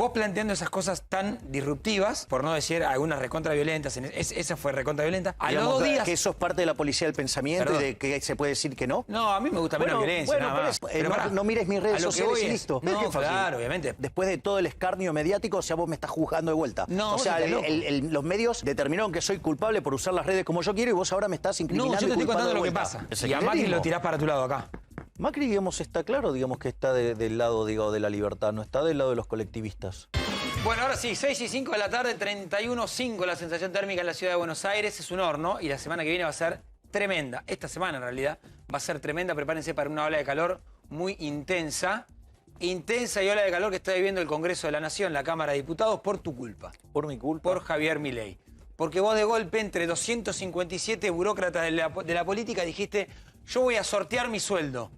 vos planteando esas cosas tan disruptivas, por no decir algunas recontra violentas, esa fue recontra violenta, a los 2 días... ¿Que eso es parte de la policía del pensamiento? Perdón. y de que se puede decir que no? No, a mí me gusta menos violencia, nada más. Pero no mires mis redes sociales y listo. No, claro, obviamente. Después de todo el escarnio mediático, o sea, vos me estás juzgando de vuelta. No, o sea, los medios determinaron que soy culpable por usar las redes como yo quiero y vos ahora me estás incriminando. No, yo te estoy contando lo que pasa. Y a Macri lo tirás para tu lado acá. Macri, digamos, está claro, digamos, que está del lado, digo, de la libertad, no está del lado de los colectivistas. Bueno, ahora sí, 6:05 de la tarde, 31:05 la sensación térmica en la ciudad de Buenos Aires. Es un horno y la semana que viene va a ser tremenda. Esta semana, en realidad, va a ser tremenda. Prepárense para una ola de calor muy intensa. Intensa y ola de calor que está viviendo el Congreso de la Nación, la Cámara de Diputados, por tu culpa. ¿Por mi culpa? Por Javier Milei. Porque vos de golpe, entre 257 burócratas de la política, dijiste, yo voy a sortear mi sueldo.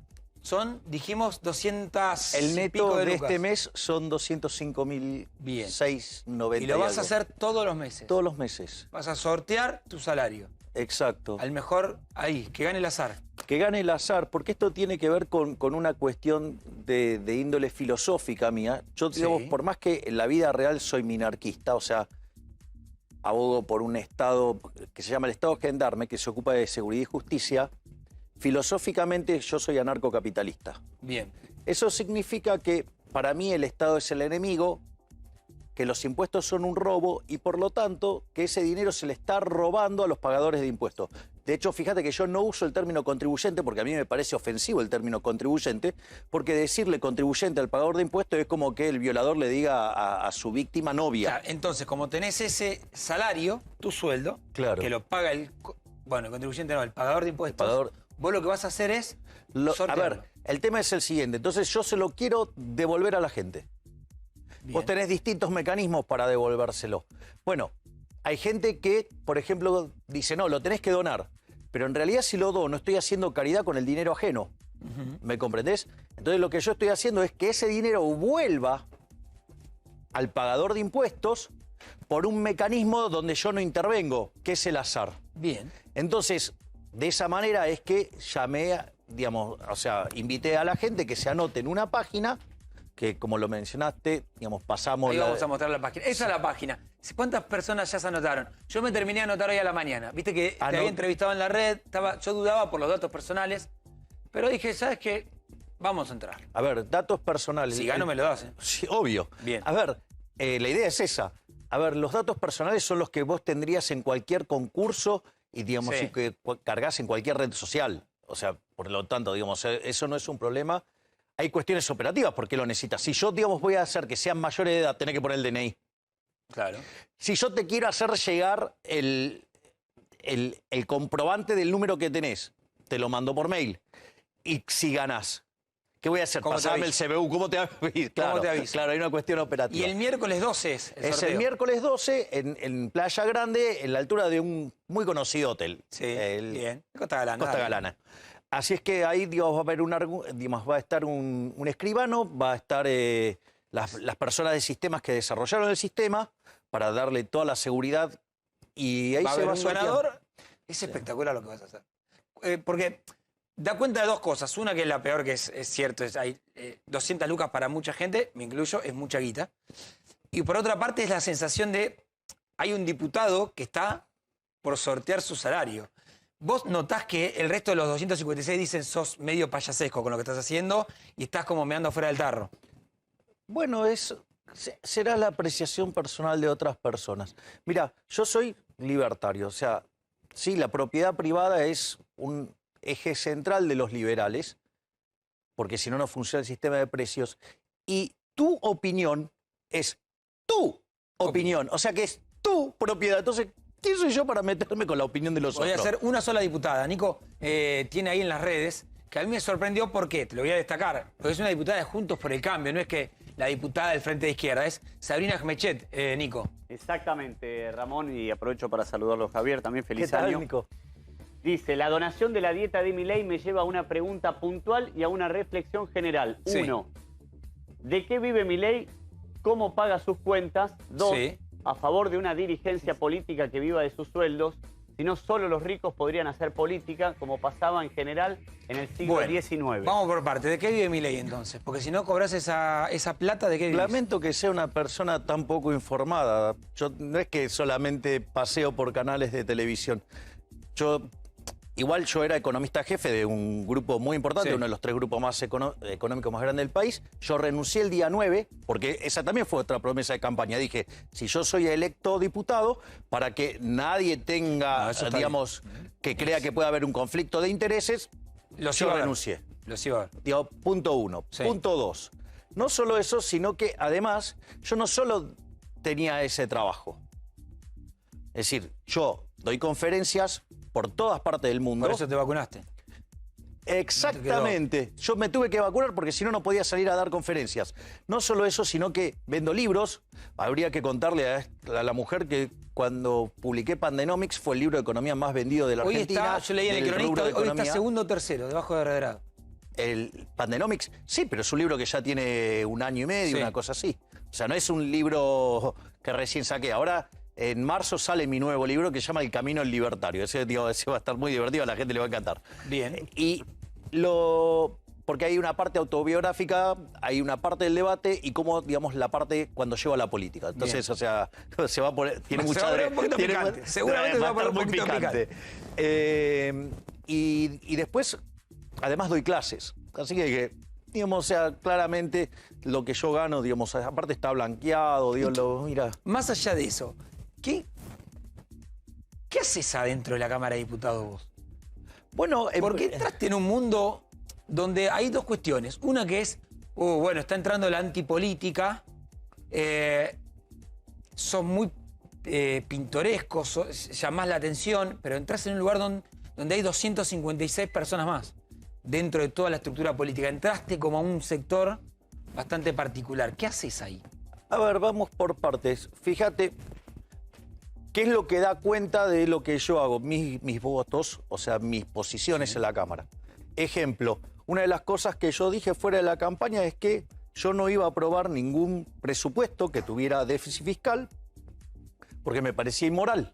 Dijimos, 200 El y pico neto de lucas. este mes son 205.690. Y lo vas a hacer todos los meses. Todos los meses. Vas a sortear tu salario. Exacto. Al mejor, ahí, que gane el azar. Que gane el azar, porque esto tiene que ver con una cuestión de índole filosófica mía. Yo, digamos, por más que en la vida real soy minarquista, o sea, abogo por un Estado que se llama el Estado Gendarme, que se ocupa de seguridad y justicia, filosóficamente yo soy anarcocapitalista. Bien. Eso significa que para mí el Estado es el enemigo, que los impuestos son un robo y por lo tanto que ese dinero se le está robando a los pagadores de impuestos. De hecho, fíjate que yo no uso el término contribuyente porque a mí me parece ofensivo el término contribuyente, porque decirle contribuyente al pagador de impuestos es como que el violador le diga a su víctima novia. Claro, entonces, como tenés ese salario, tu sueldo, Claro. que lo paga el contribuyente no, el pagador de impuestos, vos lo que vas a hacer es A ver, el tema es el siguiente. Entonces yo se lo quiero devolver a la gente. Bien. Vos tenés distintos mecanismos para devolvérselo. Bueno, hay gente que, por ejemplo, dice, no, lo tenés que donar. Pero en realidad si lo dono, estoy haciendo caridad con el dinero ajeno. ¿Me comprendés? Entonces lo que yo estoy haciendo es que ese dinero vuelva al pagador de impuestos por un mecanismo donde yo no intervengo, que es el azar. Bien. Entonces, de esa manera es que llamé, digamos, o sea, invité a la gente que se anote en una página que, como lo mencionaste, digamos, pasamos... Ahí vamos a mostrar la página. Esa es la página. ¿Cuántas personas ya se anotaron? Yo me terminé de anotar hoy a la mañana. Viste que te había entrevistado en la red, yo dudaba por los datos personales, pero dije, ¿sabes qué? Vamos a entrar. A ver, datos personales. Si gano me lo das, ¿eh? Sí, obvio. Bien. A ver, la idea es esa. A ver, los datos personales son los que vos tendrías en cualquier concurso y, digamos, Sí. que cargas en cualquier red social. O sea, por lo tanto, digamos, eso no es un problema. Hay cuestiones operativas, ¿por qué lo necesitas? Si yo, digamos, voy a hacer que sean mayores de edad, tenés que poner el DNI. Claro. Si yo te quiero hacer llegar el comprobante del número que tenés, te lo mando por mail. Y si ganás, ¿qué voy a hacer? Pasame el CBU, ¿cómo te aviso? Claro, ¿Cómo te aviso? Claro, hay una cuestión operativa. Y el miércoles 12 es el Es sorteo. el miércoles 12 en Playa Grande, en la altura de un muy conocido hotel. Sí, bien. Costa Galana. Costa Galana. Así es que ahí, digamos, va a estar un escribano, va a estar las personas de sistemas que desarrollaron el sistema para darle toda la seguridad y ahí va a se haber va a un sortear. ganador. Es espectacular lo que vas a hacer. Porque da cuenta de dos cosas. Una que es la peor, que es cierto, hay 200 lucas para mucha gente, me incluyo, es mucha guita. Y por otra parte es la sensación de, hay un diputado que está por sortear su salario. Vos notás que el resto de los 256 dicen sos medio payasesco con lo que estás haciendo y estás como meando fuera del tarro. Bueno, será la apreciación personal de otras personas. Mira, yo soy libertario, o sea, sí, la propiedad privada es un eje central de los liberales, porque si no, no funciona el sistema de precios. Y tu opinión es tu opinión, o sea que es tu propiedad. Entonces, ¿quién soy yo para meterme con la opinión de los otros? Voy a hacer una sola diputada. Nico tiene ahí en las redes, que a mí me sorprendió porque, te lo voy a destacar, porque es una diputada de Juntos por el Cambio, no es que la diputada del Frente de Izquierda, es Sabrina Jmechet, Nico. Exactamente, Ramón, y aprovecho para saludarlo, Javier, también feliz ¿Qué tal, año. Nico? Dice, la donación de la dieta de Milei me lleva a una pregunta puntual y a una reflexión general. Sí. 1, ¿de qué vive Milei? ¿Cómo paga sus cuentas? 2, Sí. a favor de una dirigencia política que viva de sus sueldos. sino solo los ricos podrían hacer política, como pasaba en general en el siglo XIX. Vamos por parte. ¿De qué vive Milei entonces? Porque si no cobras esa plata, ¿de qué vives? Lamento que sea una persona tan poco informada. Yo no es que solamente paseo por canales de televisión. Igual yo era economista jefe de un grupo muy importante, Sí. uno de los 3 grupos más económicos más grandes del país. Yo renuncié el día 9, porque esa también fue otra promesa de campaña. Dije, si yo soy electo diputado, para que nadie tenga, eso está digamos, que crea que puede haber un conflicto de intereses, Los yo iba a ver. renuncié. Los iba a ver. Digo, punto 1. Sí. Punto 2. No solo eso, sino que además yo no solo tenía ese trabajo. Es decir, yo doy conferencias por todas partes del mundo. Por eso te vacunaste. Exactamente. Yo me tuve que vacunar porque si no, no podía salir a dar conferencias. No solo eso, sino que vendo libros. Habría que contarle a la mujer que cuando publiqué Pandenomics fue el libro de economía más vendido de la Hoy Argentina. está, yo leí en el del cronista, rubro de hoy está economía. segundo o tercero, debajo de Redrado. El Pandenomics, sí, pero es un libro que ya tiene 1 año y medio, Sí. una cosa así. O sea, no es un libro que recién saqué. Ahora, en marzo sale mi nuevo libro que se llama El Camino al Libertario. Ese va a estar muy divertido, a la gente le va a encantar. Bien. Porque hay una parte autobiográfica, hay una parte del debate y cómo, digamos, la parte cuando lleva a la política. Entonces, Bien. o sea, se va a poner... Tiene Se mucha... va a poner un poquito picante. Seguramente va a se va a estar poner muy un poquito picante. Y después, además doy clases. Así que, digamos, o sea, claramente lo que yo gano, digamos, aparte está blanqueado, digo, mira... Más allá de eso, ¿qué haces adentro de la Cámara de Diputados vos? Bueno, Porque entraste en un mundo donde hay dos cuestiones. Una que es, bueno, está entrando la antipolítica, sos muy pintoresco, llamás la atención, pero entras en un lugar donde hay 256 personas más dentro de toda la estructura política. Entraste como a un sector bastante particular. ¿Qué haces ahí? A ver, vamos por partes. Fíjate, ¿qué es lo que da cuenta de lo que yo hago? Mis votos, o sea, mis posiciones en la Cámara. Ejemplo, una de las cosas que yo dije fuera de la campaña es que yo no iba a aprobar ningún presupuesto que tuviera déficit fiscal porque me parecía inmoral.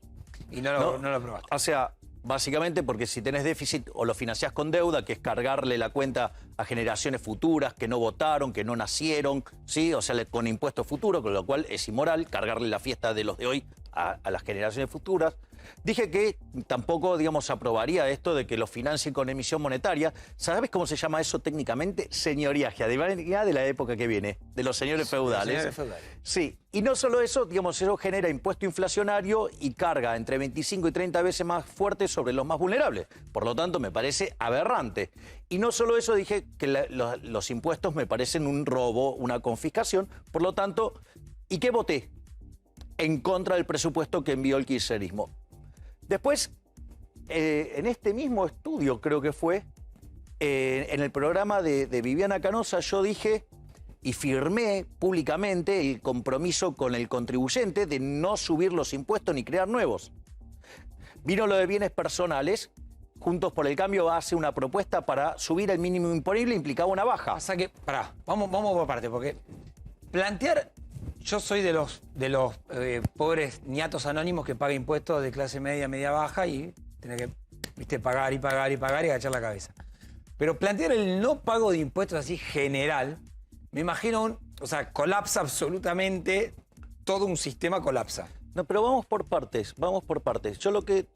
Y no lo aprobaste. O sea, básicamente porque si tenés déficit o lo financiás con deuda, que es cargarle la cuenta a generaciones futuras que no votaron, que no nacieron, ¿sí? O sea, con impuestos futuros, con lo cual es inmoral cargarle la fiesta de los de hoy a las generaciones futuras. Dije que tampoco, digamos, aprobaría esto de que lo financien con emisión monetaria. ¿Sabes cómo se llama eso técnicamente? Señoriaje, además de la época que viene, de los señores feudales. señores feudales. Sí, y no solo eso, digamos, eso genera impuesto inflacionario y carga entre 25 y 30 veces más fuerte sobre los más vulnerables. Por lo tanto, me parece aberrante. Y no solo eso, dije que los impuestos me parecen un robo, una confiscación. Por lo tanto, ¿y qué voté? En contra del presupuesto que envió el kirchnerismo. Después, en este mismo estudio, creo que fue, en el programa de Viviana Canosa, yo dije y firmé públicamente el compromiso con el contribuyente de no subir los impuestos ni crear nuevos. Vino lo de bienes personales. Juntos por el Cambio hace una propuesta para subir el mínimo imponible, implicaba una baja. Pasa que, pará, vamos por parte, porque plantear, yo soy de los pobres niatos anónimos que pagan impuestos de clase media, media baja y tener que, viste, pagar y pagar y pagar y agachar la cabeza. Pero plantear el no pago de impuestos así general, me imagino, o sea, colapsa absolutamente, todo un sistema colapsa. No, pero vamos por partes, vamos por partes. Yo ¿qué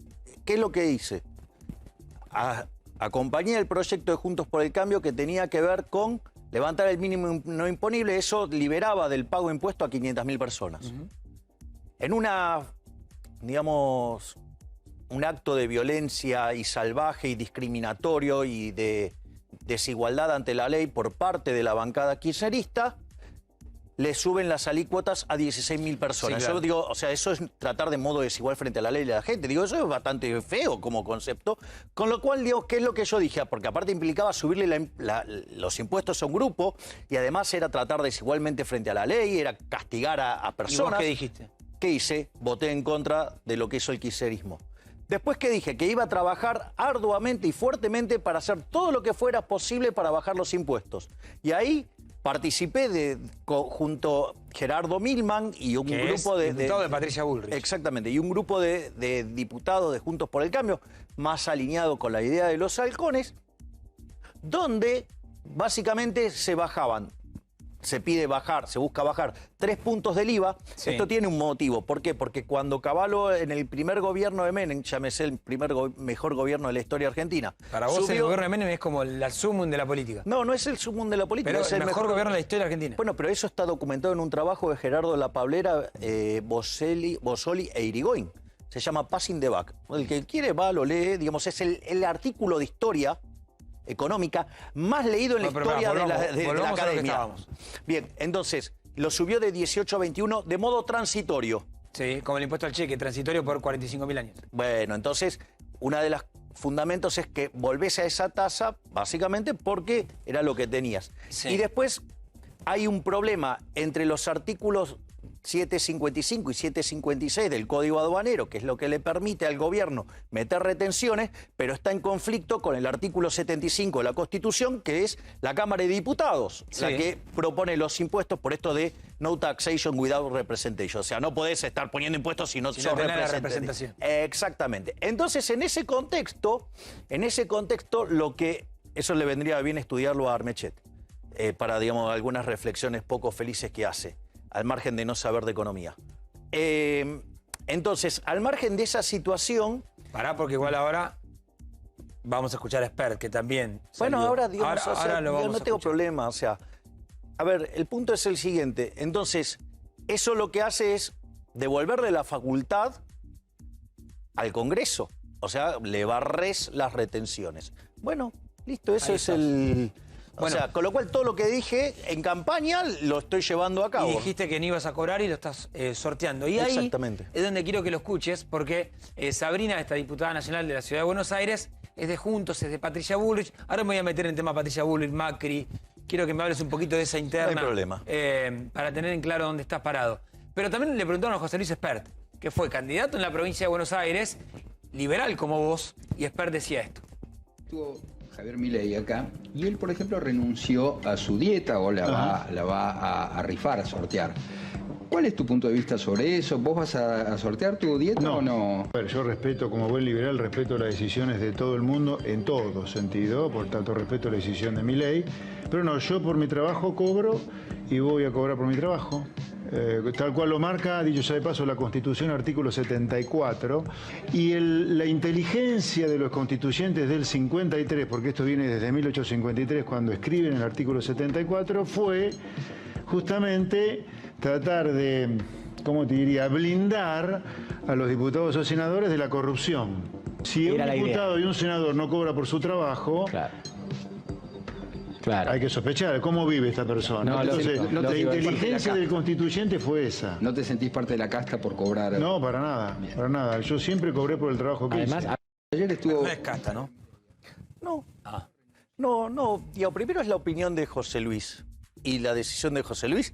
es lo que hice? Acompañé el proyecto de Juntos por el Cambio que tenía que ver con levantar el mínimo no imponible. Eso liberaba del pago de impuestos a 500.000 personas. En digamos, un acto de violencia y salvaje y discriminatorio y de desigualdad ante la ley por parte de la bancada kirchnerista, le suben las alícuotas a 16.000 personas. Sí, claro. Yo digo, o sea, eso es tratar de modo desigual frente a la ley de la gente. Digo, eso es bastante feo como concepto. Con lo cual, digo, ¿qué es lo que yo dije? Porque aparte implicaba subirle los impuestos a un grupo y además era tratar desigualmente frente a la ley, era castigar a ¿Y personas. vos qué dijiste? ¿Qué hice? Voté en contra de lo que hizo el kirchnerismo. Después que dije que iba a trabajar arduamente y fuertemente para hacer todo lo que fuera posible para bajar los impuestos. Y ahí participé junto Gerardo Milman y un Que grupo es diputado de Patricia Bullrich. Exactamente, y un grupo de diputados de Juntos por el Cambio, más alineado con la idea de los halcones, donde básicamente se busca bajar 3 puntos del IVA. Sí. Esto tiene un motivo. ¿Por qué? Porque cuando Cavallo, en el primer gobierno de Menem, llámese el mejor gobierno de la historia argentina. Para vos el gobierno de Menem es como el sumum de la política. No, no es el sumum de la política. Pero es el mejor gobierno de la historia argentina. Bueno, pero eso está documentado en un trabajo de Gerardo La Pablera, Bossoli e Irigoyen. Se llama Passing the Buck. El que quiere va, lo lee. Digamos, es el artículo de historia económica más leído en la historia de la academia. Bien, entonces, lo subió de 18 a 21 de modo transitorio. Sí, como el impuesto al cheque, transitorio por 45.000 años. Bueno, entonces, una de las fundamentos es que volvés a esa tasa, básicamente porque era lo que tenías. Sí. Y después hay un problema entre los artículos 755 y 756 del Código Aduanero, que es lo que le permite al gobierno meter retenciones, pero está en conflicto con el artículo 75 de la Constitución, que es la Cámara de Diputados, Sí. la que propone los impuestos por esto de no taxation without representation. O sea, no podés estar poniendo impuestos si no sos representación. Exactamente. Entonces, en ese contexto, eso le vendría bien estudiarlo a Armechet, para, digamos, algunas reflexiones poco felices que hace, al margen de no saber de economía. Entonces, al margen de esa situación... Pará, porque igual ahora vamos a escuchar a Spert, que también Bueno, salió. ahora, digamos, ahora lo vamos yo no a tengo escuchar. problema, o sea... A ver, el punto es el siguiente. Entonces, eso lo que hace es devolverle la facultad al Congreso. O sea, le barres las retenciones. Bueno, listo, eso Ahí es está. O sea, con lo cual todo lo que dije en campaña lo estoy llevando a cabo. Y dijiste que no ibas a cobrar y lo estás sorteando. Y ahí Exactamente. es donde quiero que lo escuches, porque Sabrina, esta diputada nacional de la Ciudad de Buenos Aires, es de Juntos, es de Patricia Bullrich. Ahora me voy a meter en tema Patricia Bullrich, Macri. Quiero que me hables un poquito de esa interna. No hay problema. Para tener en claro dónde estás parado. Pero también le preguntaron a José Luis Espert, que fue candidato en la provincia de Buenos Aires, liberal como vos, y Espert decía esto. Estuvo Javier Milei acá y él, por ejemplo, renunció a su dieta o la va a rifar, a sortear. ¿Cuál es tu punto de vista sobre eso? ¿Vos vas a sortear tu dieta o no? A ver, yo respeto, como buen liberal, respeto las decisiones de todo el mundo en todo sentido, por tanto respeto la decisión de Milei, pero no, yo por mi trabajo cobro y voy a cobrar por mi trabajo. Tal cual lo marca, dicho sea de paso, la Constitución, artículo 74, y la inteligencia de los constituyentes del 53, porque esto viene desde 1853, cuando escriben el artículo 74, fue justamente tratar de, ¿cómo te diría?, blindar a los diputados o senadores de la corrupción. Si un diputado y un senador no cobra por su trabajo... Claro. Hay que sospechar cómo vive esta persona. No, entonces, lógico, la lógico. inteligencia del constituyente fue esa. ¿No te sentís parte de la casta por cobrar? No, para nada, para nada. Yo siempre cobré por el trabajo que Además, hice. Ayer estuvo... No es casta, ¿no? No. Ah. No. Digo, primero es la opinión de José Luis. Y la decisión de José Luis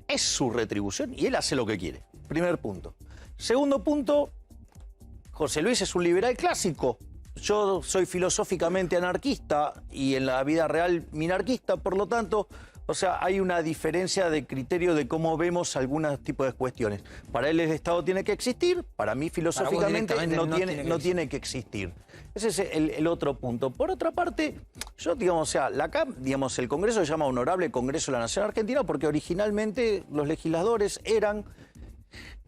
es su retribución y él hace lo que quiere. Primer punto. Segundo punto, José Luis es un liberal clásico. Yo soy filosóficamente anarquista y en la vida real minarquista, por lo tanto, o sea, hay una diferencia de criterio de cómo vemos algunos tipos de cuestiones. Para él el Estado tiene que existir, para mí filosóficamente directamente no tiene que existir. Ese es el otro punto. Por otra parte, yo, digamos, o sea, digamos, el Congreso se llama Honorable Congreso de la Nación Argentina porque originalmente los legisladores eran...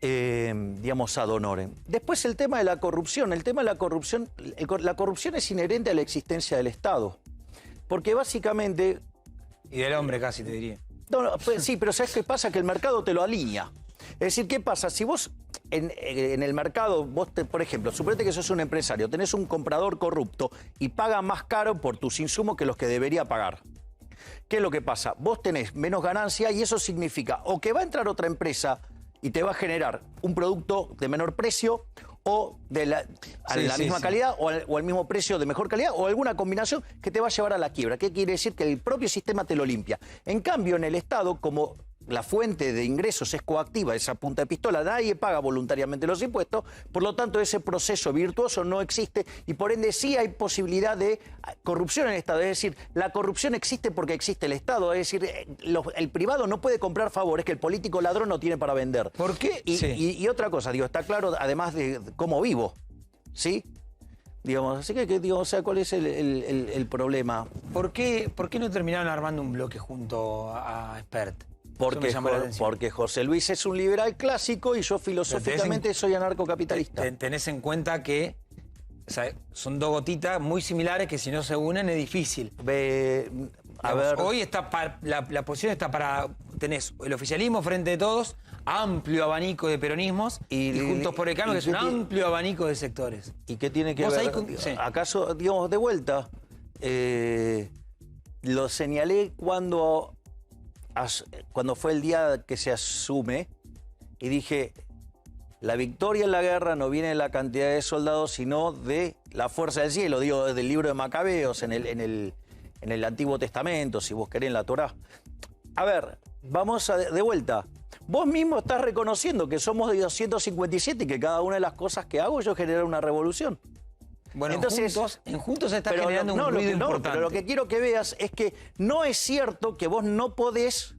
digamos, ad honorem. Después el tema de la corrupción. El tema de la corrupción es inherente a la existencia del Estado. Porque básicamente... Y del hombre casi, te diría. No, pues, sí, pero ¿sabes qué pasa? Que el mercado te lo alinea. Es decir, ¿qué pasa? Si vos en el mercado, por ejemplo, suponete que sos un empresario, tenés un comprador corrupto y paga más caro por tus insumos que los que debería pagar. ¿Qué es lo que pasa? Vos tenés menos ganancia y eso significa o que va a entrar otra empresa y te va a generar un producto de menor precio o de la misma calidad o al mismo precio de mejor calidad o alguna combinación que te va a llevar a la quiebra. ¿Qué quiere decir? Que el propio sistema te lo limpia. En cambio, en el Estado, como la fuente de ingresos es coactiva, esa punta de pistola, nadie paga voluntariamente los impuestos, por lo tanto ese proceso virtuoso no existe y por ende sí hay posibilidad de corrupción en el Estado. Es decir, la corrupción existe porque existe el Estado, es decir, el privado no puede comprar favores que el político ladrón no tiene para vender. ¿Por qué? Y otra cosa, digo, está claro, además de cómo vivo, ¿sí? Digamos, así que digo, o sea, ¿cuál es el problema? ¿Por qué no terminaron armando un bloque junto a Spert? Eso me Porque, llamó la atención. porque José Luis es un liberal clásico y yo filosóficamente soy anarcocapitalista. Tenés en cuenta que, o sea, son dos gotitas muy similares que si no se unen es difícil. A ver, Hoy está la posición está para... Tenés el oficialismo frente de todos, amplio abanico de peronismos, y Juntos por el Cambio, que es un amplio abanico de sectores. ¿y qué tiene que Vos ver? ahí sí. ¿Acaso, digamos, de vuelta, lo señalé cuando fue el día que se asume y dije, la victoria en la guerra no viene de la cantidad de soldados, sino de la fuerza del cielo, digo, desde el libro de Macabeos, en el Antiguo Testamento, si vos querés, en la Torá. A ver, vamos de vuelta. Vos mismo estás reconociendo que somos de 257 y que cada una de las cosas que hago yo genera una revolución. Bueno, Entonces, en Juntos se está pero generando un ruido importante. pero lo que quiero que veas es que no es cierto que vos no podés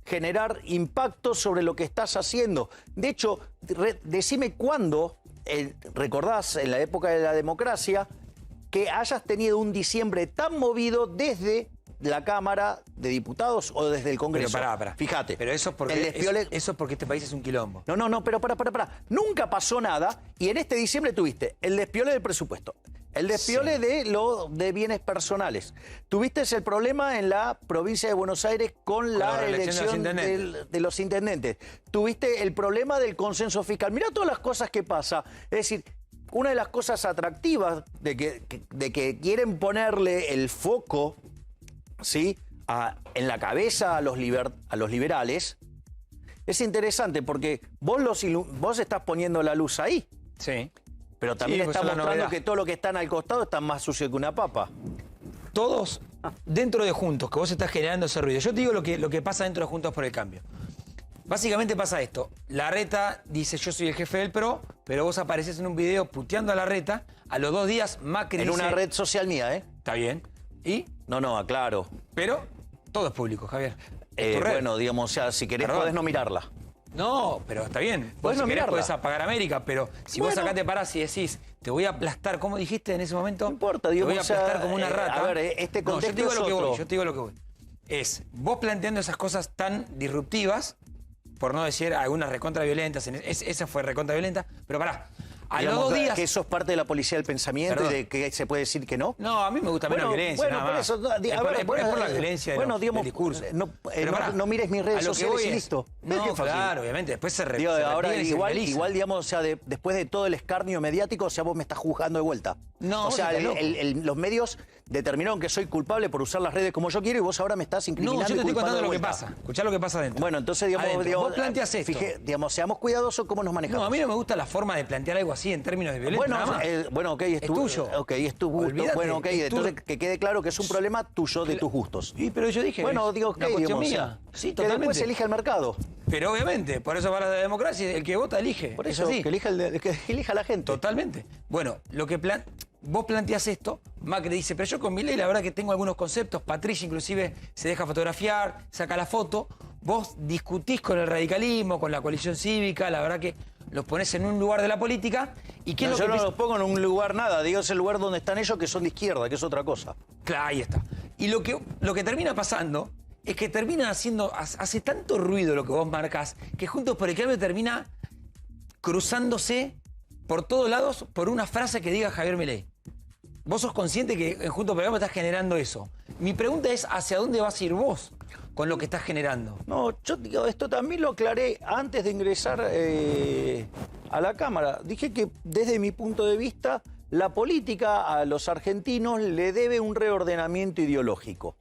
generar impacto sobre lo que estás haciendo. De hecho, decime cuándo, recordás en la época de la democracia, que hayas tenido un diciembre tan movido desde la Cámara de Diputados o desde el Congreso. Pero pará. Fíjate. Pero eso es porque, eso es porque este país es un quilombo. No, pero pará. Nunca pasó nada y en este diciembre tuviste el despiole del presupuesto, el despiole de bienes personales. Tuviste el problema en la provincia de Buenos Aires con la elección de los intendentes. Tuviste el problema del consenso fiscal. Mirá todas las cosas que pasa. Es decir, una de las cosas atractivas de que quieren ponerle el foco, ¿sí?, en la cabeza a los liberales, es interesante porque vos estás poniendo la luz ahí. Sí. Pero también Sí, está pues es la mostrando novedad. que todo lo que están al costado está más sucio que una papa. Todos dentro de Juntos, que vos estás generando ese ruido. Yo te digo lo que pasa dentro de Juntos por el Cambio. Básicamente pasa esto. Larreta dice, yo soy el jefe del PRO, pero vos apareces en un video puteando a Larreta. A los 2 días Macri En dice... una red social mía, ¿eh? Está bien. ¿Y? No, aclaro. Pero todo es público, Javier. Es tu red. Bueno, digamos, o sea, si querés Perdón. podés no mirarla. No, pero está bien. Vos Podés si no querés mirarla. podés apagar América, pero si vos acá te parás y decís, te voy a aplastar, ¿cómo dijiste en ese momento? No importa, te digo, voy a o sea, aplastar como una rata. a ver, este No, contexto yo te digo es lo que otro. voy, yo te digo lo que voy. Es vos planteando esas cosas tan disruptivas, por no decir algunas recontra violentas, esa fue recontra violenta, pero pará. A Digamos, los 2 días... que eso es parte de la policía del pensamiento. Perdón. y de que se puede decir que no. No, a mí me gusta menos violencia, nada por más. eso, Es por la violencia del discurso. Pero pará, no mires mis redes a lo que sociales voy y es- listo. ¿Ves No, qué fácil? claro, obviamente. Después se Digo, ahora repliega y se viraliza. igual, digamos, o sea, después de todo el escarnio mediático, o sea, vos me estás juzgando de vuelta. No, o vos sea, estás loco. los medios determinaron que soy culpable por usar las redes como yo quiero y vos ahora me estás incriminando No, yo te y estoy culpando contando de lo que vuelta. pasa. Escuchá lo que pasa adentro. Bueno, entonces, digamos, Adentro. Vos planteas esto. digamos, seamos cuidadosos cómo nos manejamos. No, a mí no me gusta la forma de plantear algo así en términos de violencia. Bueno, nada más. bueno, ok, es tuyo. Ok, es tu gusto. Olvídate, Bueno, ok, es tu- entonces que quede claro que es un problema tuyo de tus gustos. Sí, pero yo dije. Bueno, es digo, una ¿qué? cuestión Digamos, mía. o sea, Sí, que totalmente. después elija el mercado. Pero obviamente, por eso para la democracia, el que vota elige. Por Es eso, así. que elija la gente. Totalmente. Bueno, vos planteás esto, Macri dice, pero yo con Milei la verdad que tengo algunos conceptos, Patricia inclusive se deja fotografiar, saca la foto, vos discutís con el radicalismo, con la coalición cívica, la verdad que los ponés en un lugar de la política, y ¿qué No, es yo lo que no los pongo en un lugar nada, digo, es el lugar donde están ellos que son de izquierda, que es otra cosa. Claro, ahí está. Y lo que termina pasando es que hace tanto ruido lo que vos marcas, que Juntos por el Cambio termina cruzándose por todos lados por una frase que diga Javier Milei. Vos sos consciente que en Juntos por el Cambio estás generando eso. Mi pregunta es, ¿hacia dónde vas a ir vos con lo que estás generando? No, yo digo, esto también lo aclaré antes de ingresar a la Cámara. Dije que desde mi punto de vista, la política a los argentinos le debe un reordenamiento ideológico.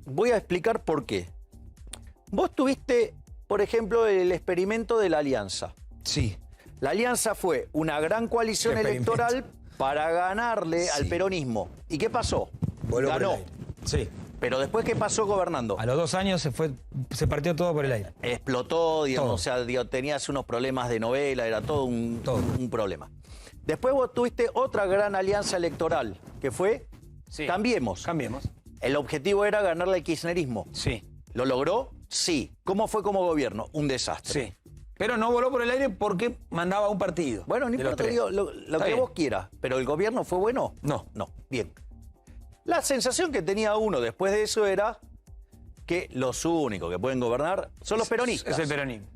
Voy a explicar por qué. Vos tuviste, por ejemplo, el experimento de la Alianza. Sí. La Alianza fue una gran coalición Experimento. electoral para ganarle al Sí. peronismo. ¿Y qué pasó? Voló por el Ganó. aire. Sí. Pero después, ¿qué pasó gobernando? A los 2 años se partió todo por el aire. Explotó, digamos, Todo. o sea, tenías unos problemas de novela, era todo un problema. Después vos tuviste otra gran alianza electoral, que fue Sí. Cambiemos. Cambiemos. El objetivo era ganarle al kirchnerismo. Sí, ¿Lo logró? Sí. ¿Cómo fue como gobierno? Un desastre. sí. Pero no voló por el aire porque mandaba un partido. Bueno, no de los importa, tres. digo, lo Está que bien. vos quieras, pero ¿el gobierno fue bueno? No. No, bien. La sensación que tenía uno después de eso era que los únicos que pueden gobernar son los peronistas. Es el peronismo.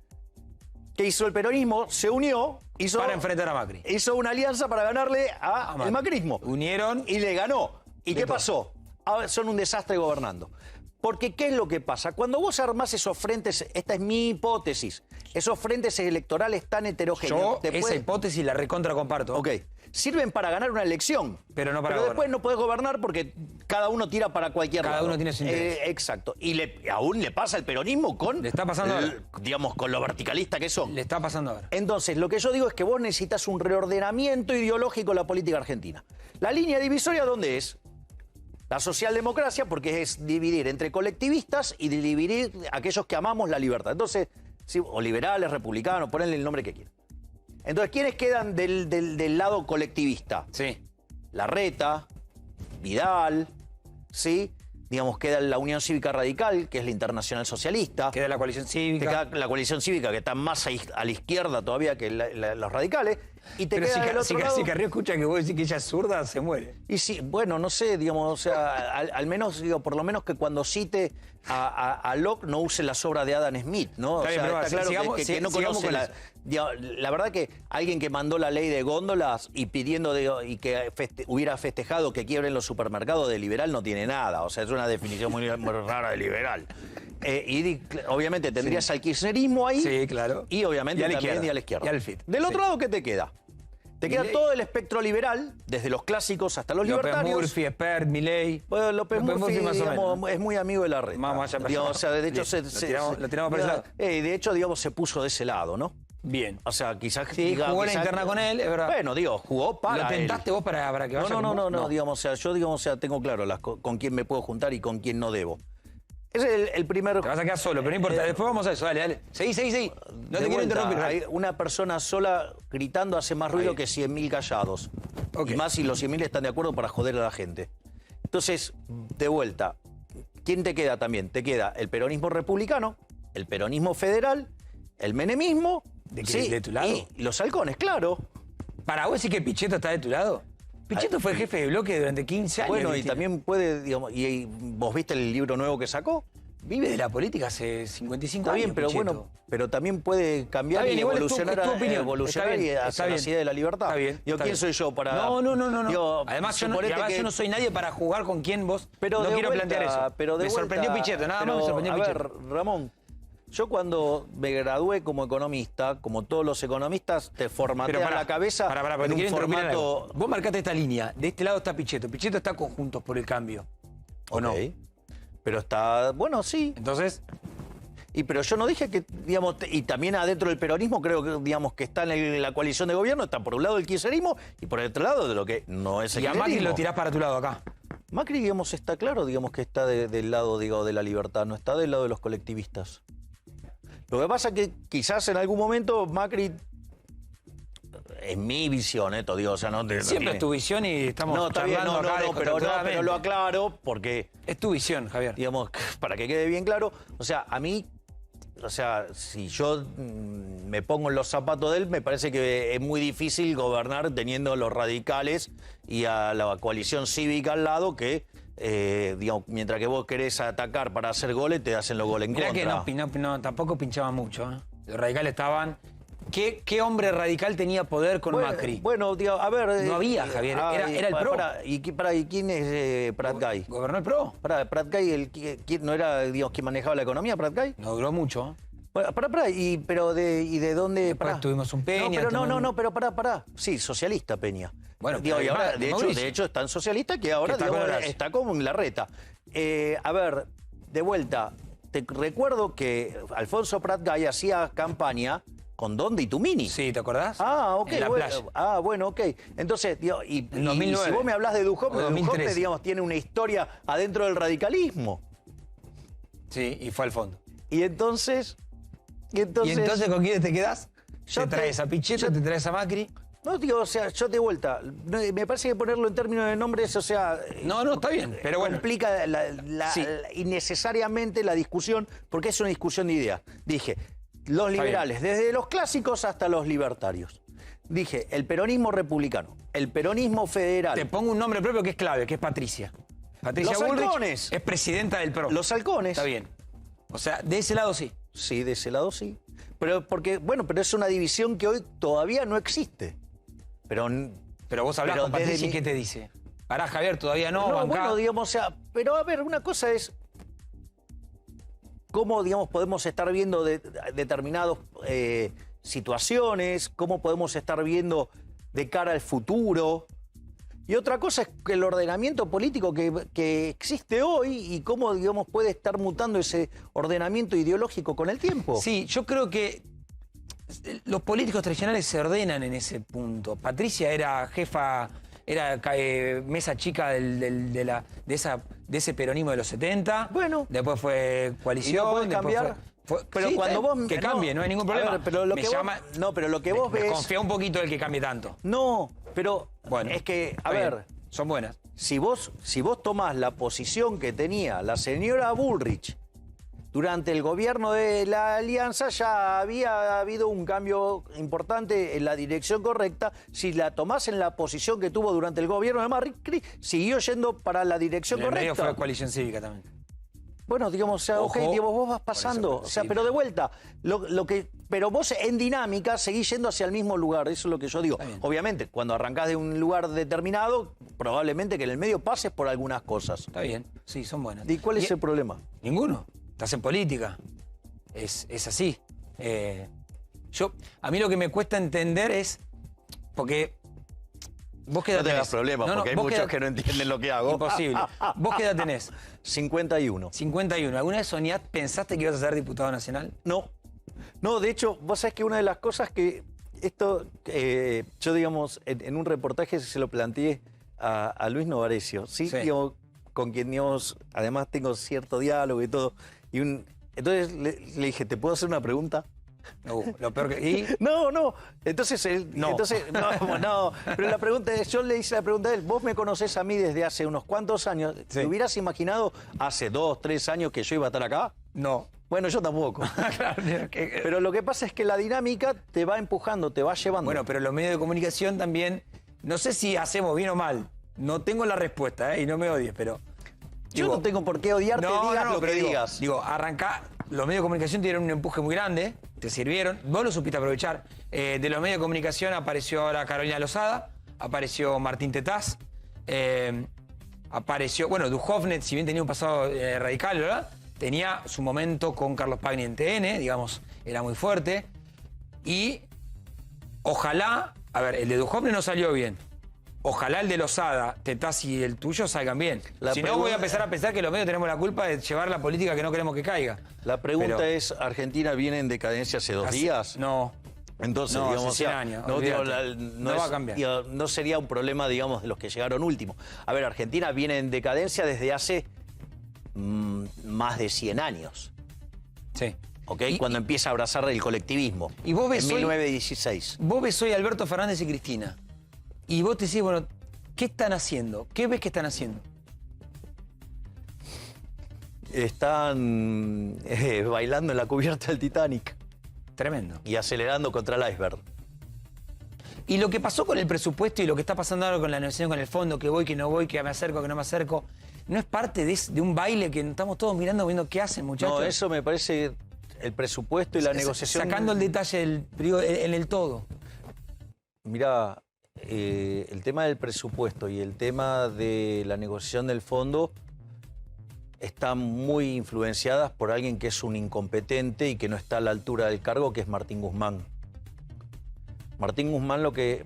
¿Qué hizo el peronismo? Se unió, Para enfrentar a Macri. hizo una alianza para ganarle al Macri. macrismo. Unieron. Y le ganó. ¿Y De qué todo. pasó? Ahora son un desastre gobernando. Porque, ¿qué es lo que pasa? Cuando vos armás esos frentes, esta es mi hipótesis, esos frentes electorales tan heterogéneos... Yo esa hipótesis la recontra comparto. Ok, sirven para ganar una elección. Pero no para Pero después gobernar. no podés gobernar porque cada uno tira para cualquier Cada lado. uno tiene su interés. Exacto. Y aún le pasa al peronismo con... Le está pasando ahora. Digamos, con lo verticalista que son. Le está pasando ahora. Entonces, lo que yo digo es que vos necesitas un reordenamiento ideológico de la política argentina. ¿La línea divisoria dónde es? La socialdemocracia, porque es dividir entre colectivistas y dividir aquellos que amamos la libertad. Entonces, sí, o liberales, republicanos, ponenle el nombre que quieran. Entonces, ¿quiénes quedan del lado colectivista? Sí. Larreta, Vidal, ¿sí? Digamos, queda la Unión Cívica Radical, que es la Internacional Socialista. Queda la coalición Te cívica. queda la coalición cívica, que está más a la izquierda todavía que los radicales. Y te Pero queda del otro lado... si Carrió escucha que vos decís que ella es zurda, se muere. Y sí, bueno, no sé, digamos, o sea, al menos, digo, por lo menos que cuando cite a Locke no use las obras de Adam Smith, ¿no? Está bien, pero está claro sigamos- que no sigamos conoce con la... eso. Digo, la verdad que alguien que mandó la ley de góndolas y pidiendo y que hubiera festejado que quiebren los supermercados de liberal no tiene nada. O sea, es una definición muy rara de liberal. Obviamente tendrías al kirchnerismo ahí. Sí, claro. Y obviamente Y a la también izquierda. y a la izquierda. Y al FIT. Del otro Sí. lado, ¿qué te queda? Te queda Milei. todo el espectro liberal, desde los clásicos hasta los López libertarios. Murphy, Espert, Milei. Bueno, López Murphy, más o digamos, menos. es muy amigo de la red. Más allá para Digamos, allá. o sea, de hecho, Listo, lo tiramos para ese lado. de hecho, digamos, se puso de ese lado, ¿no? Bien. O sea, quizás... Sí, jugó la interna con él, es verdad. Bueno, digo, jugó para ¿Lo tentaste él. vos para que vaya con vos? No, digamos, o sea, yo, digamos, o sea, tengo claro con quién me puedo juntar y con quién no debo. Ese es el primer... Te vas a quedar solo, pero no importa. Después vamos a eso, dale. Seguí. No De te quiero vuelta, interrumpir. hay una persona sola gritando hace más ruido Ahí. que 100.000 callados. Ok. Y más si los 100.000 están de acuerdo para joder a la gente. Entonces, de vuelta, ¿quién te queda también? Te queda el peronismo republicano, el peronismo federal, el menemismo... ¿De qué? ¿De tu lado? Y los halcones, claro. ¿Para vos decís que Pichetto está de tu lado? Pichetto fue jefe de bloque durante 15 años. Bueno, y Cristina. también puede, digamos... ¿Y vos viste el libro nuevo que sacó? Vive de la política hace 55 Está años. bien, pero Pichetto. bueno, pero también puede cambiar Está bien, y igual es tu- evolucionar, es tu opinión. evolucionar Está bien, y está hacia la bien. idea de la libertad. Está bien. Digo, está ¿quién bien. soy yo para...? No. Digo, Además, yo no, y suponete además que- yo no soy nadie para jugar con quién vos. Pero no de quiero vuelta, plantear eso. Pero de me vuelta, sorprendió Pichetto, nada más me pero, sorprendió a Pichetto. ver, Ramón, yo cuando me gradué como economista, como todos los economistas, te formatean pará, la cabeza pará, porque en te un quiero interrumpir en formato... algo. Vos marcaste esta línea. De este lado está Pichetto. Pichetto está con Juntos por el Cambio. ¿O no? Ok. Pero está... Bueno, sí. Entonces, Pero yo no dije que, digamos, y también adentro del peronismo creo que, digamos, que está en la coalición de gobierno, está por un lado el kirchnerismo y por el otro lado de lo que no es el y a Macri kirchnerismo. lo tirás para tu lado acá. Macri, digamos, está claro, digamos, que está del lado, digo, de la libertad, no está del lado de los colectivistas. Lo que pasa es que quizás en algún momento Macri, en mi visión, digo, o sea, no... Siempre es tu visión y estamos No, está bien, charlando acá pero lo aclaro porque... Es tu visión, Javier. Digamos, para que quede bien claro, o sea, a mí, o sea, si yo me pongo en los zapatos de él, me parece que es muy difícil gobernar teniendo a los radicales y a la coalición cívica al lado que, digamos, mientras que vos querés atacar para hacer goles, te hacen los goles en Mirá contra. que tampoco pinchaban mucho. ¿eh? Los radicales estaban... ¿Qué hombre radical tenía poder con Macri? Bueno, digo, a ver... No había, Javier, era el PRO. ¿Y quién es Prat Gay? ¿Gobernó el PRO? Prat Gay, ¿quién no era, digamos, quien manejaba la economía, Prat Gay? No duró mucho. Bueno, pará, ¿y de dónde? Después Pará. tuvimos un Peña, No, pero pará. Sí, socialista Peña. Bueno, Digo, pero y ahora, de de Mauricio. hecho, es tan socialista que ahora Que está digamos, con Horacio. está como en la reta. A ver, de vuelta, te recuerdo que Alfonso Prat Gay hacía campaña Donda y Tumini. Sí, ¿te acordás? Ah, ok. En la bueno, playa. bueno, ok. Entonces, En 2009. si vos me hablas de Dujovne, O 2013. Dujovne, digamos, tiene una historia adentro del radicalismo. Sí, y fue al fondo. Y entonces... ¿Y entonces con quién te quedás? Yo ¿Te traes a Pichetto, te traes a Macri? No, digo, o sea, yo de vuelta. Me parece que ponerlo en términos de nombres, o sea... No, está bien, pero bueno. Complica Sí. innecesariamente la discusión, porque es una discusión de ideas. Dije, los liberales, desde los clásicos hasta los libertarios. Dije, el peronismo republicano, el peronismo federal. Te pongo un nombre propio que es clave, que es Patricia. Patricia Los Bullrich halcones. es presidenta del PRO. Los halcones. Está bien. O sea, de ese lado sí. Sí, de ese lado sí. Pero pero es una división que hoy todavía no existe. Pero vos hablás Pero con Patricia desde y ¿qué te dice? Pará, Javier, todavía no, No, bancá. bueno, digamos, o sea, pero a ver, una cosa es cómo, digamos, podemos estar viendo determinadas situaciones, cómo podemos estar viendo de cara al futuro. Y otra cosa es que el ordenamiento político que existe hoy y cómo, digamos, puede estar mutando ese ordenamiento ideológico con el tiempo. Sí, yo creo que los políticos tradicionales se ordenan en ese punto. Patricia era jefa, era mesa chica de ese peronismo de los 70. Bueno. Después fue coalición. ¿Y no podés después cambiar? pero Sí, cuando está vos... bien. Que cambie, no hay ningún problema. A ver, pero lo Me que vos- llama- no, pero lo que vos ves... Desconfía un poquito del que cambie tanto. No, pero Bueno, es que, está a bien, ver... son buenas. Si vos tomás la posición que tenía la señora Bullrich durante el gobierno de la Alianza, ya había habido un cambio importante en la dirección correcta. Si la tomás en la posición que tuvo durante el gobierno de Macri, siguió yendo para la dirección En el medio correcta. fue coalición cívica también. Bueno, digamos, o sea, Ojo, ok, digamos, vos vas por eso, pasando. O sea, sí. pero de vuelta, pero vos en dinámica seguís yendo hacia el mismo lugar, eso es lo que yo digo. Está bien. Obviamente, cuando arrancás de un lugar determinado, probablemente que en el medio pases por algunas cosas. Está bien, sí, son buenas. ¿Y cuál es el problema? Ninguno. Estás en política. Es así. A mí lo que me cuesta entender es. Porque. ¿Vos qué edad No te hagas tenés? problemas, porque hay vos muchos qué edad- que no entienden lo que hago. Imposible. ¿Vos qué edad tenés? 51. 51. ¿Alguna vez pensaste que ibas a ser diputado nacional? No. No, de hecho, vos sabés que una de las cosas que yo, digamos, en un reportaje se lo planteé a Luis Novarecio, ¿sí? Sí. Digamos, con quien, digamos, además tengo cierto diálogo y todo. Entonces le dije, ¿te puedo hacer una pregunta? Lo peor que. ¿Y? No. Entonces, No. no. Pero la pregunta es, yo le hice la pregunta a él, vos me conocés a mí desde hace unos cuantos años. Sí. ¿Te hubieras imaginado hace 2, 3 años que yo iba a estar acá? No. Bueno, yo tampoco. Claro, que- Pero lo que pasa es que la dinámica te va empujando, te va llevando. Bueno, pero los medios de comunicación también. No sé si hacemos bien o mal. No tengo la respuesta, y no me odies, pero. yo digo, no tengo por qué odiarte, digas lo que pero digas. Digo, arrancá. Los medios de comunicación tuvieron un empuje muy grande, te sirvieron, vos lo supiste aprovechar. De los medios de comunicación apareció ahora Carolina Lozada, apareció Martín Tetaz, apareció, bueno, Dujovne, si bien tenía un pasado radical, ¿verdad? Tenía su momento con Carlos Pagni en TN, digamos, era muy fuerte. Y ojalá, a ver, el de Dujovne no salió bien. Ojalá el de Lozada, Tetaz y el tuyo salgan bien. La Si no, pregunta- voy a empezar a pensar que los medios tenemos la culpa de llevar la política que no queremos que caiga. La pregunta Pero- es, ¿Argentina viene en decadencia hace 2 Así- días? No. Entonces, No, digamos, hace 100 años, no, digo, olvídate. No va a cambiar. digo, no sería un problema, digamos, de los que llegaron último. A ver, Argentina viene en decadencia desde hace más de 100 años, Sí. ¿ok? Y- Cuando empieza a abrazar el colectivismo. Y vos ves en hoy- 1916. Vos ves hoy a Alberto Fernández y Cristina. Y vos te decís, bueno, ¿qué están haciendo? ¿Qué ves que están haciendo? Están bailando en la cubierta del Titanic Tremendo. y acelerando contra el iceberg. Y lo que pasó con el presupuesto y lo que está pasando ahora con la negociación con el fondo, que voy, que no voy, que me acerco, que no me acerco, ¿no es parte de un baile que estamos todos mirando, viendo qué hacen, muchachos? No, eso me parece el presupuesto y la negociación. Sacando el detalle digo, en el todo. Mirá, el tema del presupuesto y el tema de la negociación del fondo están muy influenciadas por alguien que es un incompetente y que no está a la altura del cargo, que es Martín Guzmán. Martín Guzmán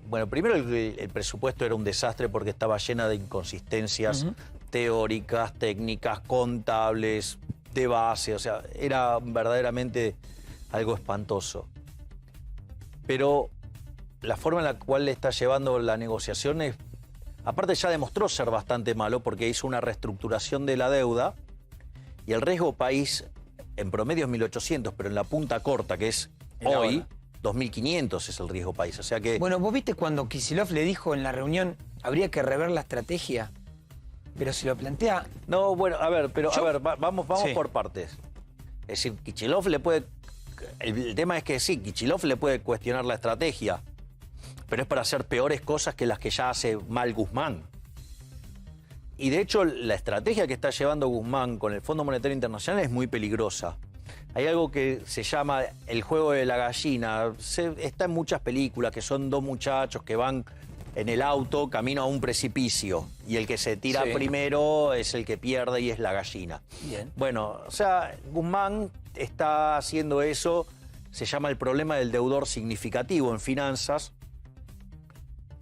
bueno, primero el presupuesto era un desastre porque estaba llena de inconsistencias teóricas, técnicas, contables, de base, o sea, era verdaderamente algo espantoso. pero la forma en la cual le está llevando la negociación es, aparte ya demostró ser bastante malo porque hizo una reestructuración de la deuda y el riesgo país en promedio es 1.800, pero en la punta corta, que es Era hoy, ahora. 2.500 es el riesgo país. O sea que... Bueno, vos viste cuando Kicillof le dijo en la reunión habría que rever la estrategia, pero se lo plantea... No, bueno, a ver, pero Yo- a ver, vamos Sí. por partes. Es decir, Kicillof le puede... El tema es que sí, Kicillof le puede cuestionar la estrategia, pero es para hacer peores cosas que las que ya hace mal Guzmán. Y de hecho, la estrategia que está llevando Guzmán con el Fondo Monetario Internacional es muy peligrosa. Hay algo que se llama el juego de la gallina. Está en muchas películas, que son dos muchachos que van en el auto camino a un precipicio. Y el que se tira Sí. primero es el que pierde y es la gallina. Bien. Bueno, o sea, Guzmán está haciendo eso, se llama el problema del deudor significativo en finanzas.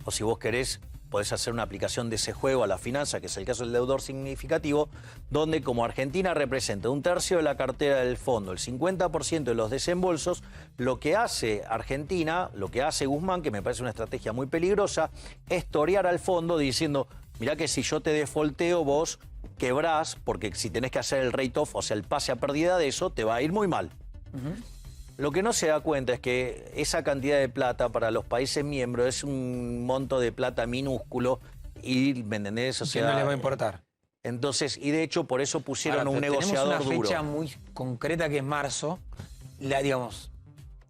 O si vos querés, podés hacer una aplicación de ese juego a la finanza, que es el caso del deudor significativo, donde como Argentina representa 1/3 de la cartera del fondo, el 50% de los desembolsos, lo que hace Argentina, lo que hace Guzmán, que me parece una estrategia muy peligrosa, es torear al fondo diciendo, mirá que si yo te defolteo vos quebrás, porque si tenés que hacer el rate-off, o sea, el pase a pérdida de eso, te va a ir muy mal. Lo que no se da cuenta es que esa cantidad de plata para los países miembros es un monto de plata minúsculo y, ¿me entendés? O Que sea, no les va a importar. entonces, y de hecho por eso pusieron Ahora, un negociador tenemos una duro. fecha muy concreta que es marzo. Digamos,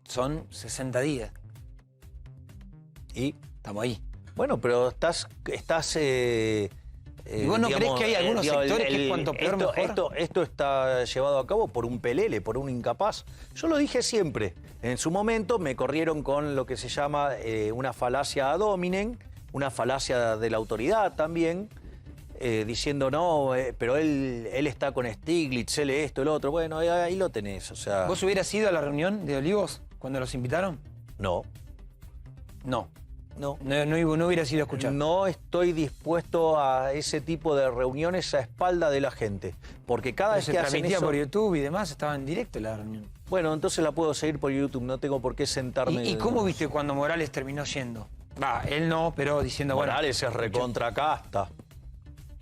son 60 días. Y Estamos ahí. bueno, pero estás ¿Y vos no crees que hay algunos sectores que cuanto peor mejor? Esto está llevado a cabo por un pelele, por un incapaz. Yo lo dije siempre. En su momento me corrieron con lo que se llama una falacia ad hominem, una falacia de la autoridad también, diciendo no, pero él está con Stiglitz, él esto, el otro. Bueno, ahí lo tenés. O sea, ¿Vos hubieras ido a la reunión de Olivos cuando los invitaron? no, No. no. No hubieras ido a escuchar. No estoy dispuesto a ese tipo de reuniones a espalda de la gente. Porque cada Pero vez se que hacen transmitía eso... por YouTube y demás, estaba en directo la reunión. Bueno, entonces la puedo seguir por YouTube, no tengo por qué sentarme... ¿Y cómo viste cuando Morales terminó yendo? Va, él no, pero diciendo, Morales bueno... es recontra casta.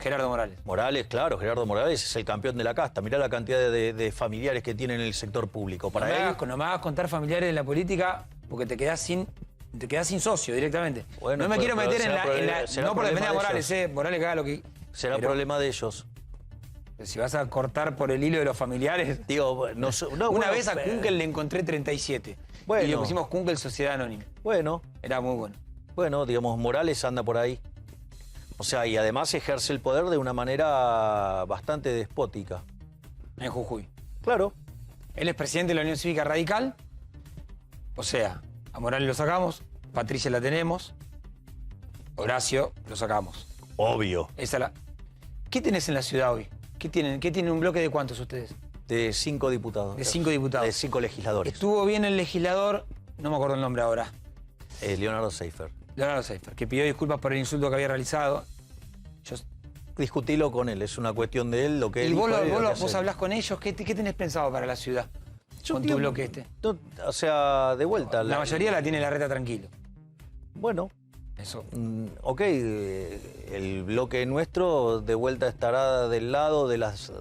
Gerardo Morales. Morales, claro, Gerardo Morales es el campeón de la casta. Mirá la cantidad de familiares que tiene en el sector público. Para él... No me hagas contar familiares de la política porque te quedás sin socio directamente. Bueno, no me quiero pero meter en será la... será No por defender a problema de Morales, Morales que haga lo que... Será pero problema de ellos. si vas a cortar por el hilo de los familiares... Digo, no, Una bueno, vez a Kunkel le encontré 37. Bueno. Y le pusimos Kunkel Sociedad Anónima. Era muy bueno. Bueno, digamos, Morales anda por ahí. O sea, y además ejerce el poder de una manera bastante despótica. En Jujuy. Claro. Él es presidente de la Unión Cívica Radical. O sea, a Morales lo sacamos, Patricia la tenemos, Horacio lo sacamos. Obvio. ¿Qué tenés en la ciudad hoy? ¿Qué tienen un bloque de cuántos ustedes? De 5 diputados. De 5 diputados. De 5 legisladores. Estuvo bien el legislador, no me acuerdo el nombre ahora, Leonardo Seifer. Leonardo Seifer, que pidió disculpas por el insulto que había realizado. Discutilo con él, es una cuestión de él, lo que él ¿Y vos, dijo, es lo que vos hace. hablás con ellos? ¿Qué tenés pensado para la ciudad? Con tu digo, bloque este. no, o sea, de vuelta. La mayoría la tiene la reta tranquilo. Bueno, Eso. ok, el bloque nuestro de vuelta estará del lado de las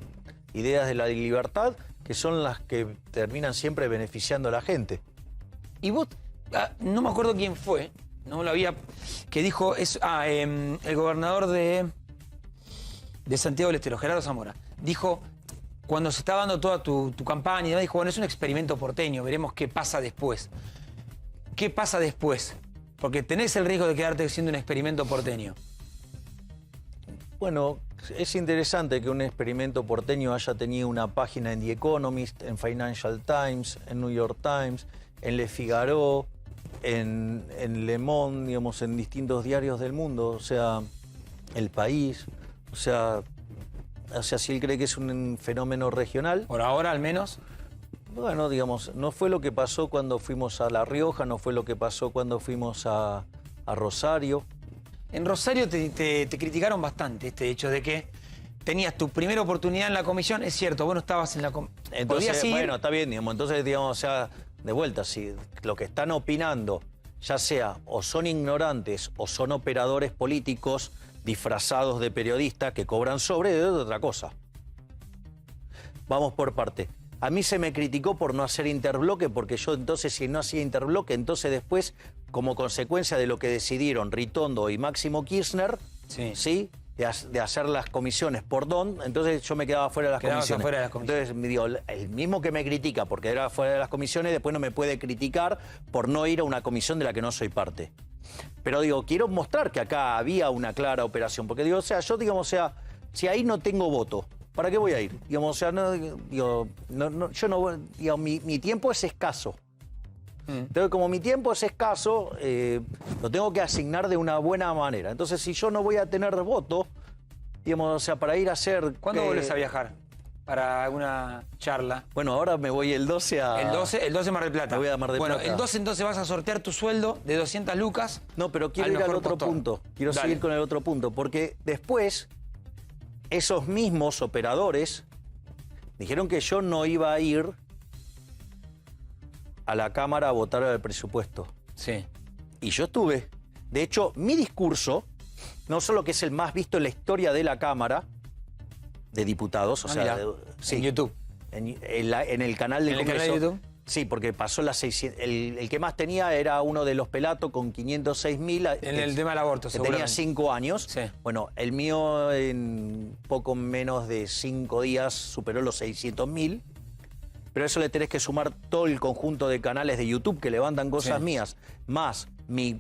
ideas de la libertad, que son las que terminan siempre beneficiando a la gente. Y vos, no me acuerdo quién fue, no lo había, que dijo, el gobernador de Santiago del Estero, Gerardo Zamora, dijo, cuando se estaba dando toda tu campaña, y demás, dijo, bueno, es un experimento porteño, veremos qué pasa después. ¿Qué pasa después? Porque tenés el riesgo de quedarte siendo un experimento porteño. Bueno, es interesante que un experimento porteño haya tenido una página en The Economist, en Financial Times, en New York Times, en Le Figaro, en Le Monde, digamos, en distintos diarios del mundo, o sea, El País, o sea, si él cree que es un fenómeno regional. Por ahora, al menos. Bueno, digamos, no fue lo que pasó cuando fuimos a La Rioja, no fue lo que pasó cuando fuimos a Rosario. En Rosario te criticaron bastante este hecho de que tenías tu primera oportunidad en la comisión. Es cierto, vos no estabas en la comisión. Entonces, bueno, está bien, digamos, entonces, digamos, o sea, de vuelta, si lo que están opinando, ya sea o son ignorantes o son operadores políticos disfrazados de periodistas que cobran sobre, es otra cosa. Vamos por parte. A mí se me criticó por no hacer interbloque, porque yo entonces, si no hacía interbloque, entonces después, como consecuencia de lo que decidieron Ritondo y Máximo Kirchner, ¿sí? De hacer las comisiones por don, entonces yo me quedaba fuera de las comisiones. Afuera de las comisiones. Entonces, digo, el mismo que me critica porque era fuera de las comisiones, después no me puede criticar por no ir a una comisión de la que no soy parte. Pero digo, quiero mostrar que acá había una clara operación, porque digo, o sea, yo digamos, o sea, si ahí no tengo voto, ¿para qué voy a ir? Digamos, o sea, no, digo, yo no, digo, mi tiempo es escaso. Entonces, como mi tiempo es escaso, lo tengo que asignar de una buena manera. Entonces, si yo no voy a tener voto, digamos, o sea, para ir a hacer... ¿Cuándo vuelves a viajar? Para alguna charla. Bueno, ahora me voy el 12 a... El 12 Mar del Plata. Me voy a Mar del Plata. Bueno, el 12 entonces vas a sortear tu sueldo de 200 lucas. No, pero quiero ir al otro punto. Quiero seguir con el otro punto. Porque después, esos mismos operadores dijeron que yo no iba a ir a la Cámara a votar el presupuesto. Sí. Y yo estuve. De hecho, mi discurso, no solo que es el más visto en la historia de la Cámara de Diputados, o sea, en YouTube. En el canal del Congreso. ¿En el canal de YouTube? Sí, porque pasó las 600. El que más tenía era uno de los Pelato con 506.000. En el tema del aborto, que tenía 5 años. Sí. Bueno, el mío en poco menos de 5 días superó los 600.000. Pero eso le tenés que sumar todo el conjunto de canales de YouTube que levantan cosas mías, más mi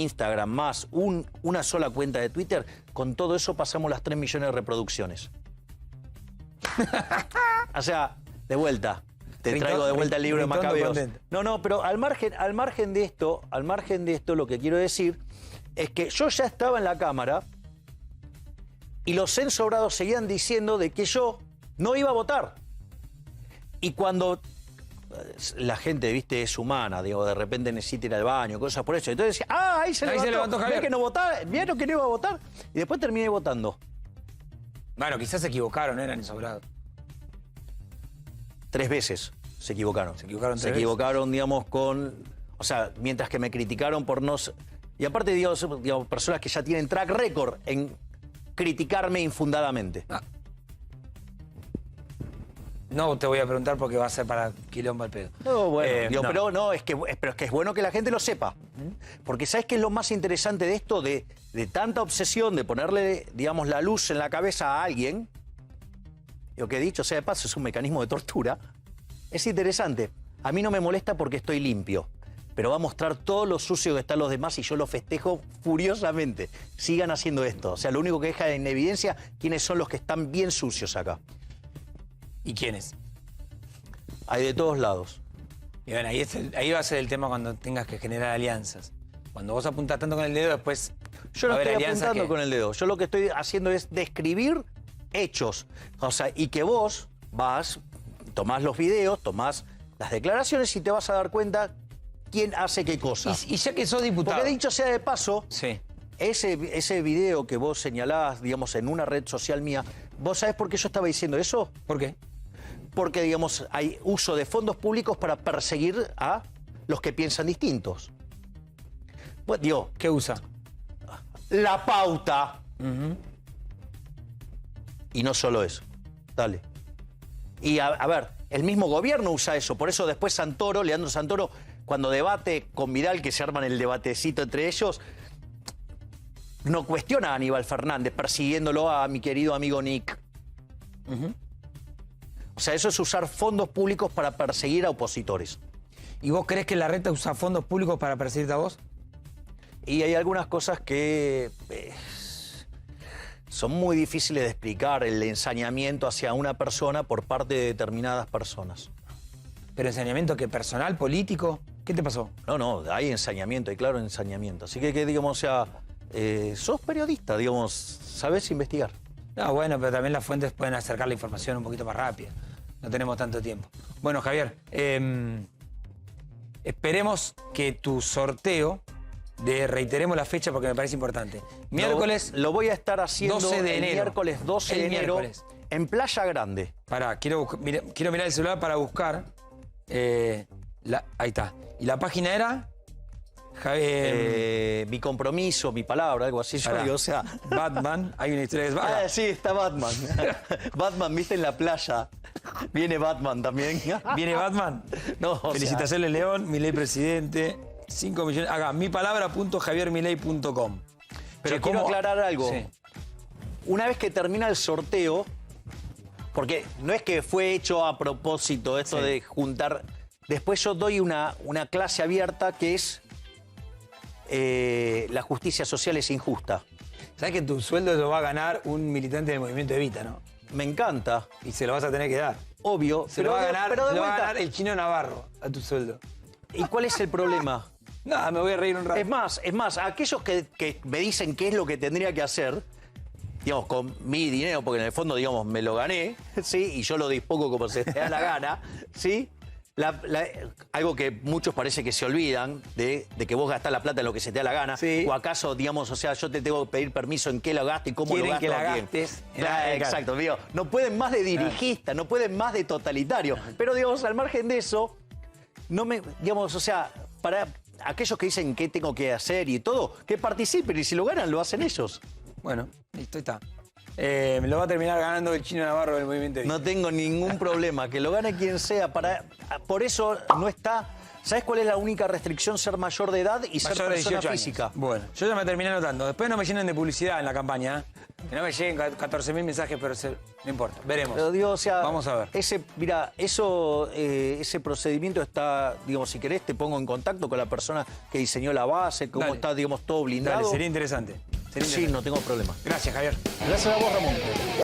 Instagram, más una sola cuenta de Twitter. Con todo eso pasamos las 3 millones de reproducciones. O sea, de vuelta. Te traigo de vuelta el libro de Macabeos. No, pero al margen de esto, lo que quiero decir es que yo ya estaba en la Cámara y los censobrados seguían diciendo de que yo no iba a votar. Y cuando la gente, viste, es humana, digo, de repente necesita ir al baño, cosas por eso. Entonces decía, ahí se levantó Javier. ¿Vieron que no votaba? ¿Vieron que no iba a votar? Y después terminé votando. Bueno, quizás se equivocaron, eran sobrados. 3 veces se equivocaron. Se equivocaron 3 Se veces. equivocaron, digamos, con... O sea, mientras que me criticaron por no... Y aparte, digamos, personas que ya tienen track record en criticarme infundadamente. No te voy a preguntar porque va a ser para quilombo al pedo. No, bueno, no. pero no, pero es que es bueno que la gente lo sepa. Porque ¿sabes qué es lo más interesante de esto? De tanta obsesión de ponerle, digamos, la luz en la cabeza a alguien. Lo que he dicho, sea de paso, es un mecanismo de tortura. Es interesante. A mí no me molesta porque estoy limpio. Pero va a mostrar todo lo sucio que están los demás y yo lo festejo furiosamente. Sigan haciendo esto. O sea, lo único que deja en evidencia quiénes son los que están bien sucios acá. ¿Y quiénes? Hay de todos lados. Y bueno, ahí va a ser el tema cuando tengas que generar alianzas. Cuando vos apuntás tanto con el dedo, después... Yo no va a haber estoy alianzas apuntando que... con el dedo. Yo lo que estoy haciendo es describir hechos. O sea, y que vos tomás los videos, tomás las declaraciones y te vas a dar cuenta quién hace qué cosa. Y ya que sos diputado... Porque dicho sea de paso, sí. ese video que vos señalabas, digamos, en una red social mía, ¿vos sabés por qué yo estaba diciendo eso? ¿Por qué? Porque, digamos, hay uso de fondos públicos para perseguir a los que piensan distintos. Pues, digo, ¿Qué usa? la pauta. Y no solo eso. Dale. Y a ver, el mismo gobierno usa eso. Por eso después Leandro Santoro, cuando debate con Vidal, que se arman el debatecito entre ellos, no cuestiona a Aníbal Fernández persiguiéndolo a mi querido amigo Nick. O sea, eso es usar fondos públicos para perseguir a opositores. ¿Y vos crees que la reta usa fondos públicos para perseguirte a vos? Y hay algunas cosas que son muy difíciles de explicar, el ensañamiento hacia una persona por parte de determinadas personas. ¿Pero ensañamiento qué? ¿Personal? ¿Político? ¿Qué te pasó? No, hay ensañamiento, hay claro ensañamiento. Así que digamos, o sea, sos periodista, digamos, sabés investigar. No, bueno, pero también las fuentes pueden acercar la información un poquito más rápida. No tenemos tanto tiempo. Bueno, Javier, esperemos que tu sorteo, reiteremos la fecha porque me parece importante. Miércoles... Lo voy a estar haciendo 12 de el enero. miércoles 12 de enero Miércoles. en Playa Grande. Pará, quiero mirar el celular para buscar Ahí está. ¿Y la página era? Javier... Mi compromiso, mi palabra, algo así. Yo Pará. digo, o sea... Batman, hay una historia que es Batman. Ah, sí, está Batman. Batman, viste, en la playa. Viene Batman también. ¿Viene Batman? No, o sea, Felicitaciones, León, Milei presidente. 5 millones. Haga mipalabra.javiermilei.com. pero quiero aclarar algo. Sí. Una vez que termina el sorteo, porque no es que fue hecho a propósito esto Sí. de juntar... Después yo doy una clase abierta que es la justicia social es injusta. Sabes que tu sueldo lo va a ganar un militante del movimiento Evita, ¿no? Me encanta, Y se lo vas a tener que dar. obvio. Se lo va a ganar, pero de lo va a vuelta, ganar el chino Navarro a tu sueldo. ¿y cuál es el problema? Nada, me voy a reír un rato. Es más, aquellos que me dicen qué es lo que tendría que hacer, digamos, con mi dinero, porque en el fondo, digamos, me lo gané, ¿sí? Y yo lo dispongo como se te da la gana, ¿sí? Algo que muchos parece que se olvidan de que vos gastás la plata en lo que se te da la gana. Sí. O acaso, digamos, o sea, yo te tengo que pedir permiso en qué lo gasto y cómo Quieren lo gasto. que la a quién. gastes en Claro, la- exacto, digo, no pueden más de dirigista, no pueden más de totalitario. Pero, digamos, al margen de eso, no me, digamos, o sea, para aquellos que dicen qué tengo que hacer y todo, que participen y si lo ganan, lo hacen ellos. Bueno, listo, ahí está. Me lo va a terminar ganando el chino Navarro del movimiento Evita. No tengo ningún problema, que lo gane quien sea. Por eso no está... ¿Sabes cuál es la única restricción? Ser mayor de edad y ser Mayor de persona 18 años. física. Bueno, yo ya me terminé anotando. Después no me llenen de publicidad en la campaña. Que no me lleguen 14.000 mensajes, pero no importa. Veremos. Pero digo, o sea, Vamos a ver. Mira, ese procedimiento está, digamos, si querés, te pongo en contacto con la persona que diseñó la base, cómo Dale. está, digamos, todo blindado. Dale, sería interesante. Sería Sí, interesante. no tengo problema. Gracias, Javier. Gracias a vos, Ramón.